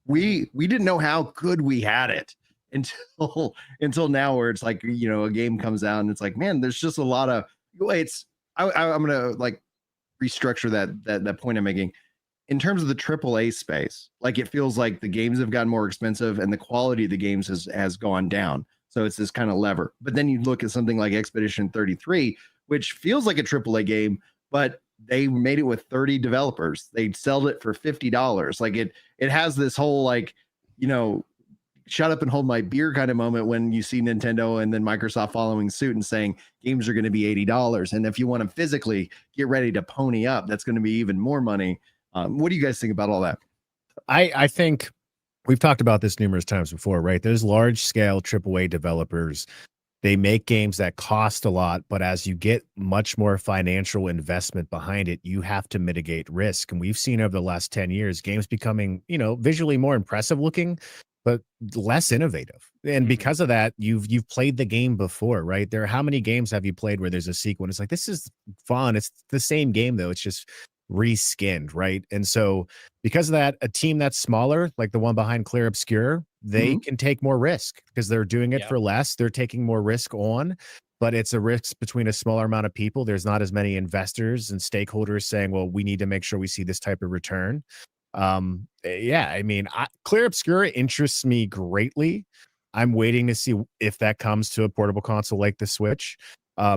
we didn't know how good we had it until now, where it's like, a game comes out and it's like, man, there's just a lot of it's I'm gonna like restructure that point I'm making in terms of the AAA space. Like, it feels like the games have gotten more expensive and the quality of the games has gone down. So it's this kind of lever. But then you look at something like Expedition 33, which feels like a AAA game, but they made it with 30 developers. They sold it for $50. Like, it has this whole like, you know, shut up and hold my beer kind of moment when you see Nintendo and then Microsoft following suit and saying games are going to be $80. And if you want to physically get ready to pony up, that's going to be even more money. What do you guys think about all that? I think we've talked about this numerous times before, right? There's large scale AAA developers. They make games that cost a lot, but as you get much more financial investment behind it, you have to mitigate risk. And we've seen over the last 10 years, games becoming, visually more impressive looking, but less innovative. And because of that, you've played the game before, right? How many games have you played where there's a sequel and it's like, this is fun. It's the same game though. It's just reskinned, right? And so because of that, a team that's smaller, like the one behind Clear Obscure, they can take more risk because they're doing it for less. They're taking more risk on, but it's a risk between a smaller amount of people. There's not as many investors and stakeholders saying, well, we need to make sure we see this type of return. I mean, Clear Obscure interests me greatly. I'm waiting to see if that comes to a portable console like the Switch.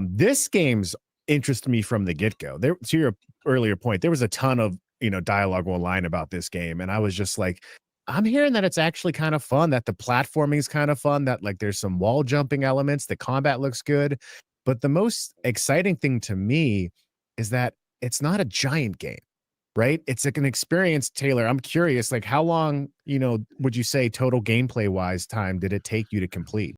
This game's interested me from the get-go. There, to your earlier point, there was a ton of dialogue online about this game, and I was just like, I'm hearing that it's actually kind of fun, that the platforming is kind of fun, that like there's some wall jumping elements, the combat looks good. But the most exciting thing to me is that it's not a giant game, right? It's like an experience. Taylor, I'm curious, like how long, would you say total gameplay wise time did it take you to complete?